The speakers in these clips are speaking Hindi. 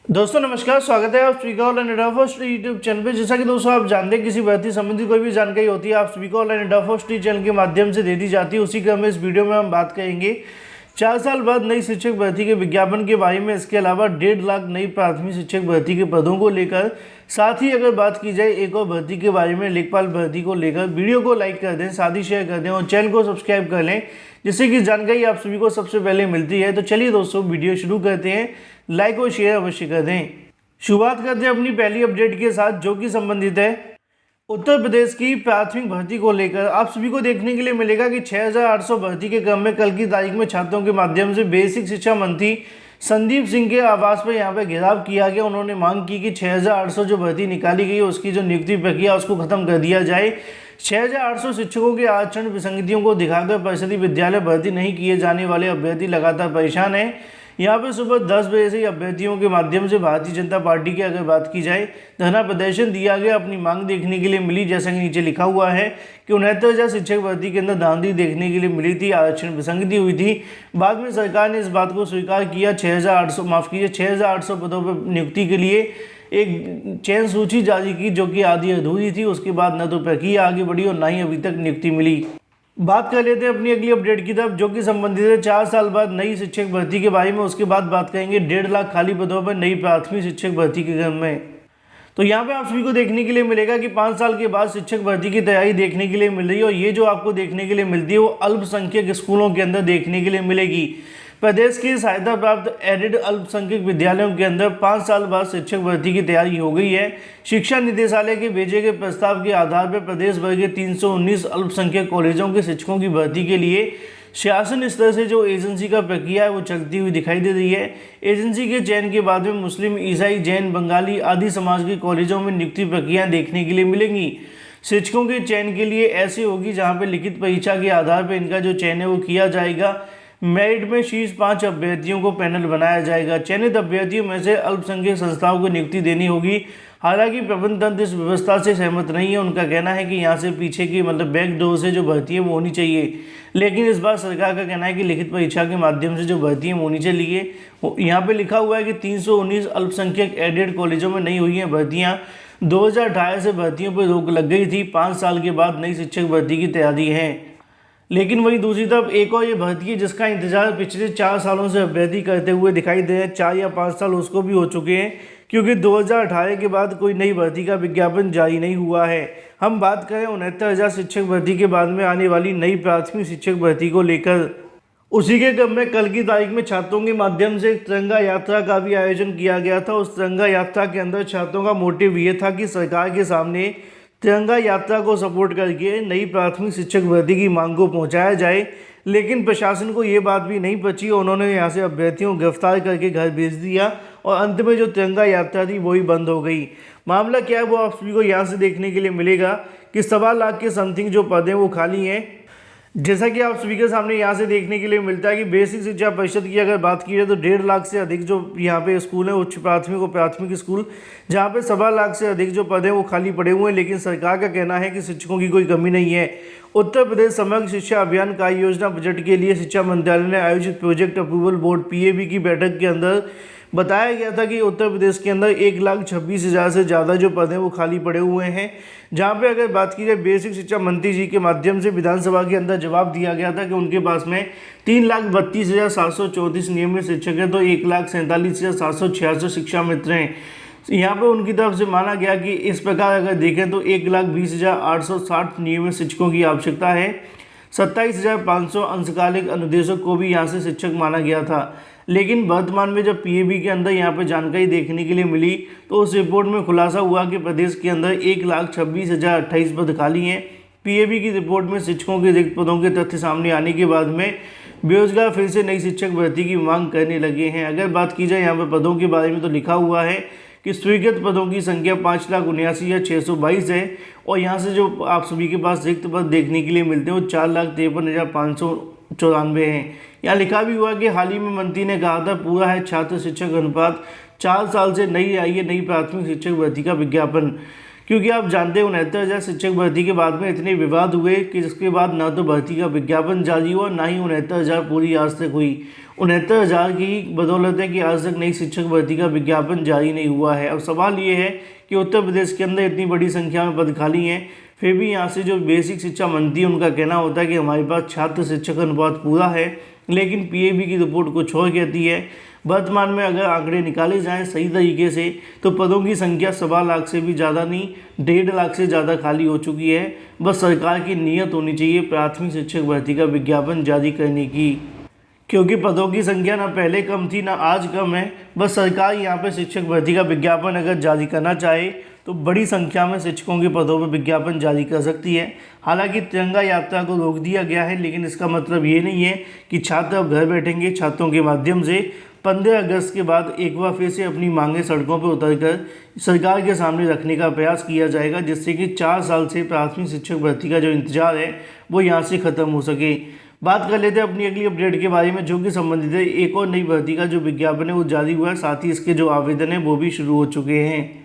दोस्तों नमस्कार, स्वागत है आप सभी का online India first YouTube channel पे। जैसा कि दोस्तों आप जानते हैं, किसी भर्ती संबंधी कोई भी जानकारी होती है आप सभी को ऑनलाइन इंडिया फर्स्ट चैनल के माध्यम से दे दी जाती है। उसी क्रम में इस वीडियो में हम बात करेंगे 4 साल बाद नई शिक्षक भर्ती के विज्ञापन के बारे में। इसके अलावा 1.5 लाख नई प्राथमिक शिक्षक भर्ती के पदों को लेकर, साथ ही अगर बात की जाए एक और भर्ती के बारे में, लेखपाल भर्ती को लेकर। वीडियो को लाइक कर दें, साथ ही शेयर कर दें और चैनल को सब्सक्राइब कर लें, जिससे कि जानकारी आप सभी को सबसे पहले मिलती है। तो चलिए दोस्तों वीडियो शुरू करते हैं। लाइक और शेयर अवश्य कर दें। शुरुआत करते हैं अपनी पहली अपडेट के साथ, जो कि संबंधित है उत्तर प्रदेश की प्राथमिक भर्ती को लेकर। आप सभी को देखने के लिए मिलेगा कि 6800 भर्ती के क्रम में कल की तारीख में छात्रों के माध्यम से बेसिक शिक्षा मंत्री संदीप सिंह के आवास पर यहां पर घेराव किया गया। उन्होंने मांग की कि 6800 जो भर्ती निकाली गई है उसकी जो नियुक्ति प्रक्रिया उसको खत्म कर दिया जाए। 6800 शिक्षकों के आरक्षण विसंगतियों को दिखाकर परिषदीय विद्यालय भर्ती नहीं किए जाने वाले अभ्यर्थी लगातार परेशान हैं। यहाँ पे सुबह 10 बजे से ही अभ्यर्थियों के माध्यम से भारतीय जनता पार्टी की अगर बात की जाए धरना प्रदर्शन दिया गया, अपनी मांग देखने के लिए मिली। जैसा कि नीचे लिखा हुआ है कि 69,000 शिक्षक भर्ती के अंदर धांधली देखने के लिए मिली थी, आरक्षण विसंगति हुई थी। बाद में सरकार ने इस बात को स्वीकार किया। 6,800 पदों पर नियुक्ति के लिए एक चयन सूची जारी की, जो कि आधी अधूरी थी। उसके बाद न तो प्रक्रिया आगे बढ़ी और न ही अभी तक नियुक्ति मिली। बात कर लेते हैं अपनी अगली अपडेट की तरफ, जो कि संबंधित है 4 साल बाद नई शिक्षक भर्ती के बारे में। उसके बाद बात करेंगे 1.5 लाख खाली पदों पर नई प्राथमिक शिक्षक भर्ती के क्रम में। तो यहाँ पे आप सभी को देखने के लिए मिलेगा कि 5 साल के बाद शिक्षक भर्ती की तैयारी देखने के लिए मिल रही है। और ये जो आपको देखने के लिए मिलती है वो अल्पसंख्यक स्कूलों के अंदर देखने के लिए मिलेगी। प्रदेश की सहायता प्राप्त एडेड अल्पसंख्यक विद्यालयों के अंदर 5 साल बाद शिक्षक भर्ती की तैयारी हो गई है। शिक्षा निदेशालय के भेजे गए प्रस्ताव के आधार पर प्रदेश भर के 319 अल्पसंख्यक कॉलेजों के शिक्षकों की भर्ती के लिए शासन स्तर से जो एजेंसी का प्रक्रिया है वो चलती हुई दिखाई दे रही है। एजेंसी के चयन के बाद में मुस्लिम, ईसाई, जैन, बंगाली आदि समाज के कॉलेजों में नियुक्ति प्रक्रिया देखने के लिए मिलेंगी। शिक्षकों के चयन के लिए ऐसी होगी जहाँ पर लिखित परीक्षा के आधार पर इनका जो चयन है वो किया जाएगा। मेरिट में शीर्ष 5 अभ्यर्थियों को पैनल बनाया जाएगा। चयनित अभ्यर्थियों में से अल्पसंख्यक संस्थाओं को नियुक्ति देनी होगी। हालांकि प्रबंधन तंत्र इस व्यवस्था से सहमत नहीं है। उनका कहना है कि यहाँ से पीछे की बैक डोर से जो भर्ती है वो होनी चाहिए। लेकिन इस बार सरकार का कहना है कि लिखित परीक्षा के माध्यम से जो भर्ती है वो होनी चाहिए। यहाँ पे लिखा हुआ है कि 319 अल्पसंख्यक एडेड कॉलेजों में नहीं हुई हैं भर्तियाँ। 2018 से भर्तियों पर रोक लग गई थी। 5 साल के बाद नई शिक्षक भर्ती की तैयारी है। लेकिन वहीं दूसरी तरफ एक और ये भर्ती है जिसका इंतजार पिछले 4 सालों से अभ्यर्थी करते हुए दिखाई दे रहे हैं। 4 या 5 साल उसको भी हो चुके हैं, क्योंकि 2018 के बाद कोई नई भर्ती का विज्ञापन जारी नहीं हुआ है। हम बात करें 69,000 शिक्षक भर्ती के बाद में आने वाली नई प्राथमिक शिक्षक भर्ती को लेकर। उसी के क्रम में कल की तारीख में छात्रों के माध्यम से एक तिरंगा यात्रा का भी आयोजन किया गया था। उस तिरंगा यात्रा के अंदर छात्रों का मोटिव ये था कि सरकार के सामने तिरंगा यात्रा को सपोर्ट करके नई प्राथमिक शिक्षक भर्ती की मांग को पहुंचाया जाए। लेकिन प्रशासन को ये बात भी नहीं पची। उन्होंने यहाँ से अभ्यर्थियों को गिरफ्तार करके घर भेज दिया और अंत में जो तिरंगा यात्रा थी वही बंद हो गई। मामला क्या है वो आप सभी को यहाँ से देखने के लिए मिलेगा कि 1.25 लाख के समथिंग जो पद हैं वो खाली हैं। जैसा कि आप सभी के सामने यहाँ से देखने के लिए मिलता है कि बेसिक शिक्षा परिषद की अगर बात की जाए तो 1.5 लाख से अधिक जो यहाँ पे स्कूल है, उच्च प्राथमिक और प्राथमिक स्कूल, जहाँ पे 1.25 लाख से अधिक जो पद हैं वो खाली पड़े हुए हैं। लेकिन सरकार का कहना है कि शिक्षकों की कोई कमी नहीं है। उत्तर प्रदेश समग्र शिक्षा अभियान कार्य योजना बजट के लिए शिक्षा मंत्रालय ने आयोजित प्रोजेक्ट अप्रूवल बोर्ड PAB की बैठक के अंदर बताया गया था कि उत्तर प्रदेश के अंदर 1,26,000 से ज़्यादा जो पद हैं वो खाली पड़े हुए हैं। जहाँ पे अगर बात की जाए बेसिक शिक्षा मंत्री जी के माध्यम से विधानसभा के अंदर जवाब दिया गया था कि उनके पास में 3,32,734 नियमित शिक्षक हैं, तो 1,47,766 शिक्षा मित्र हैं। यहाँ पे उनकी तरफ से माना गया कि इस प्रकार अगर देखें तो 1,20,860 नियमित शिक्षकों की आवश्यकता है। 27,500 अंशकालिक अनुदेशक को भी यहाँ से शिक्षक माना गया था। लेकिन वर्तमान में जब PAB के अंदर यहाँ पर जानकारी देखने के लिए मिली तो उस रिपोर्ट में खुलासा हुआ कि प्रदेश के अंदर 1,26,028 पद खाली हैं। PAB की रिपोर्ट में शिक्षकों के रिक्त पदों के तथ्य सामने आने के बाद में बेरोजगार फिर से नई शिक्षक भर्ती की मांग करने लगे हैं। अगर बात की जाए यहाँ पर पदों के बारे में तो लिखा हुआ है कि स्वीकृत पदों की संख्या 5,79,622 है। और यहाँ से जो आप सभी के पास रिक्त पद देखने के लिए मिलते हैं वो 4,53,594 हैं। यहाँ लिखा भी हुआ कि हाल ही में मंत्री ने कहा था पूरा है छात्र शिक्षक अनुपात। 4 साल से नहीं आई है नई प्राथमिक शिक्षक भर्ती का विज्ञापन। क्योंकि आप जानते हैं 69,000 शिक्षक भर्ती के बाद में इतने विवाद हुए कि जिसके बाद ना तो भर्ती का विज्ञापन जारी हुआ, ना ही 69,000 पूरी आज तक हुई। 69,000 की बदौलत है कि आज तक नई शिक्षक भर्ती का विज्ञापन जारी नहीं हुआ है। अब सवाल ये है कि उत्तर प्रदेश के अंदर इतनी बड़ी संख्या में पद खाली हैं, फिर भी यहाँ से जो बेसिक शिक्षा मंत्री है उनका कहना होता है कि हमारे पास छात्र शिक्षक अनुपात पूरा है, लेकिन पीएबी की रिपोर्ट कुछ और कहती है। वर्तमान में अगर आंकड़े निकाले जाएं सही तरीके से तो पदों की संख्या 1.25 लाख से भी ज़्यादा नहीं, 1.5 लाख से ज़्यादा खाली हो चुकी है। बस सरकार की नीयत होनी चाहिए प्राथमिक शिक्षक भर्ती का विज्ञापन जारी करने की, क्योंकि पदों की संख्या ना पहले कम थी ना आज कम है। बस सरकार यहाँ पे शिक्षक भर्ती का विज्ञापन अगर जारी करना चाहे तो बड़ी संख्या में शिक्षकों के पदों पर विज्ञापन जारी कर सकती है। हालांकि तिरंगा यात्रा को रोक दिया गया है, लेकिन इसका मतलब ये नहीं है कि छात्र अब घर बैठेंगे। छात्रों के माध्यम से 15 अगस्त के बाद एक बार फिर से अपनी मांगें सड़कों पर उतरकर सरकार के सामने रखने का प्रयास किया जाएगा, जिससे कि 4 साल से प्राथमिक शिक्षक भर्ती का जो इंतजार है वो यहाँ से ख़त्म हो सके। बात कर लेते हैं अपनी अगली अपडेट के बारे में, जो कि संबंधित है एक और नई भर्ती का जो विज्ञापन है वो जारी हुआ है, साथ ही इसके जो आवेदन है वो भी शुरू हो चुके हैं।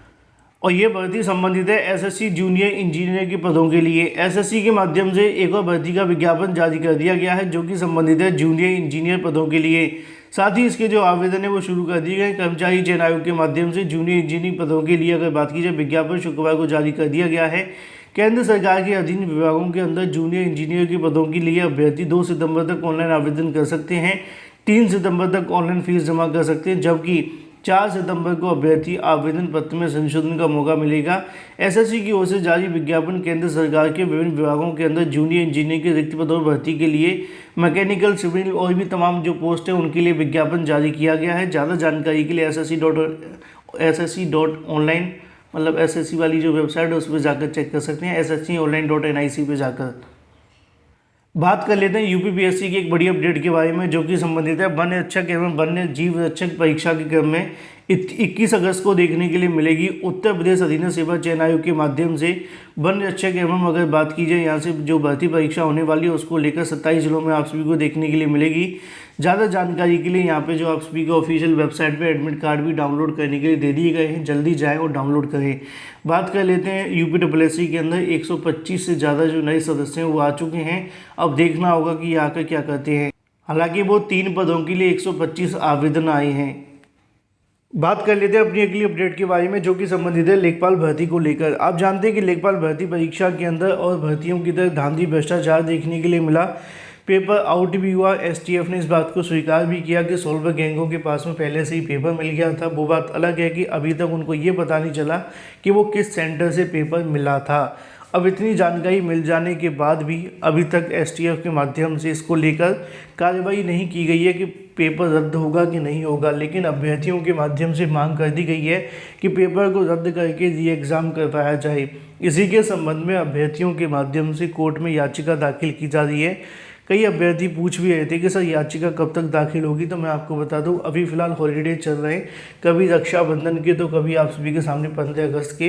और ये भर्ती संबंधित है एसएससी जूनियर इंजीनियर के पदों के लिए। एसएससी के माध्यम से एक और भर्ती का विज्ञापन जारी कर दिया गया है, जो कि संबंधित है जूनियर इंजीनियर पदों के लिए। साथ ही इसके जो आवेदन है वो शुरू कर दिए गए। कर्मचारी चयन आयोग के माध्यम से जूनियर इंजीनियरिंग पदों के लिए अगर बात की जाए, विज्ञापन शुक्रवार को जारी कर दिया गया है। केंद्र सरकार के अधीन विभागों के अंदर जूनियर इंजीनियर के पदों के लिए अभ्यर्थी 2 सितंबर तक ऑनलाइन आवेदन कर सकते हैं, 3 सितंबर तक ऑनलाइन फीस जमा कर सकते हैं, जबकि 4 सितंबर को अभ्यर्थी आवेदन पत्र में संशोधन का मौका मिलेगा। एसएससी की ओर से जारी विज्ञापन केंद्र सरकार के विभिन्न विभागों के अंदर जूनियर इंजीनियर के रिक्त पदों भर्ती के लिए मैकेनिकल, सिविल और भी तमाम जो पोस्ट है उनके लिए विज्ञापन जारी किया गया है। ज़्यादा जानकारी के लिए ssc.online मतलब एसएससी वाली जो वेबसाइट है उस पर जाकर चेक कर सकते हैं, ssconline.nic पे जाकर। बात कर लेते हैं यूपीपीएससी की एक बड़ी अपडेट के बारे में, जो कि संबंधित है वन्य रक्षक एवं वन्य जीव रक्षक परीक्षा के क्रम में 21 अगस्त को देखने के लिए मिलेगी। उत्तर प्रदेश अधीनस्थ सेवा चयन आयोग के माध्यम से वन्य रक्षक एवं अगर बात की जाए यहाँ से जो भर्ती परीक्षा होने वाली है उसको लेकर 27 जिलों में आप सभी को देखने के लिए मिलेगी। ज़्यादा जानकारी के लिए यहाँ पे जो आप सभी को ऑफिशियल वेबसाइट पे एडमिट कार्ड भी डाउनलोड करने के लिए दे दिए गए हैं, जल्दी जाएँ और डाउनलोड करें। बात कर लेते हैं यूपीपीएससी के अंदर 125 से ज़्यादा जो नए सदस्य हैं वो आ चुके हैं। अब देखना होगा कि ये आकर क्या करते हैं। हालांकि वो 3 पदों के लिए 125 आवेदन आए हैं। बात कर लेते हैं अपनी अगली अपडेट के बारे में, जो कि संबंधित है लेखपाल भर्ती को लेकर। आप जानते हैं कि लेखपाल भर्ती परीक्षा के अंदर और भर्तियों की तरह धांधली भ्रष्टाचार देखने के लिए मिला। पेपर आउट भी हुआ। एसटीएफ ने इस बात को स्वीकार भी किया कि सॉल्वर गैंगों के पास में पहले से ही पेपर मिल गया था। वो बात अलग है कि अभी तक उनको ये पता नहीं चला कि वो किस सेंटर से पेपर मिला था। अब इतनी जानकारी मिल जाने के बाद भी अभी तक एसटीएफ के माध्यम से इसको लेकर कार्रवाई नहीं की गई है कि पेपर रद्द होगा कि नहीं होगा, लेकिन अभ्यर्थियों के माध्यम से मांग कर दी गई है कि पेपर को रद्द करके री एग्ज़ाम करवाया जाए। इसी के संबंध में अभ्यर्थियों के माध्यम से कोर्ट में याचिका दाखिल की जा रही है। कई अभ्यर्थी पूछ भी रहे थे कि सर याचिका कब तक दाखिल होगी, तो मैं आपको बता दूं अभी फ़िलहाल हॉलीडे चल रहे हैं, कभी रक्षाबंधन के तो कभी आप सभी के सामने 15 अगस्त के।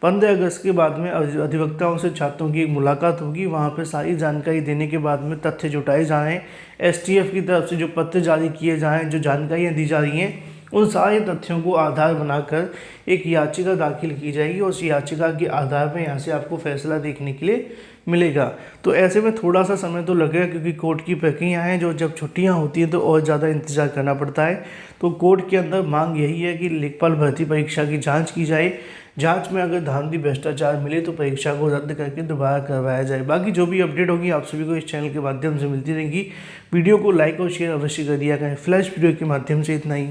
15 अगस्त के बाद में अधिवक्ताओं से छात्रों की एक मुलाकात होगी, वहाँ पर सारी जानकारी देने के बाद में तथ्य जुटाए जा रहे हैं। एसटीएफ की तरफ से जो पत्र जारी किए जा रहे हैं, जो जानकारियाँ दी जा रही हैं, उन सारे तथ्यों को आधार बनाकर एक याचिका दाखिल की जाएगी और उस याचिका के आधार पर यहाँ से आपको फैसला देखने के लिए मिलेगा। तो ऐसे में थोड़ा सा समय तो लगेगा, क्योंकि कोर्ट की प्रक्रिया है जो जब छुट्टियां होती हैं तो और ज़्यादा इंतज़ार करना पड़ता है। तो कोर्ट के अंदर मांग यही है कि लेखपाल भर्ती परीक्षा की जांच की जाए। जांच में अगर धांधली भ्रष्टाचार मिले तो परीक्षा को रद्द करके दोबारा करवाया जाए। बाकी जो भी अपडेट होगी आप सभी को इस चैनल के माध्यम से मिलती रहेंगी। वीडियो को लाइक और शेयर अवश्य कर दिया करें। फ्लैश वीडियो के माध्यम से इतना ही।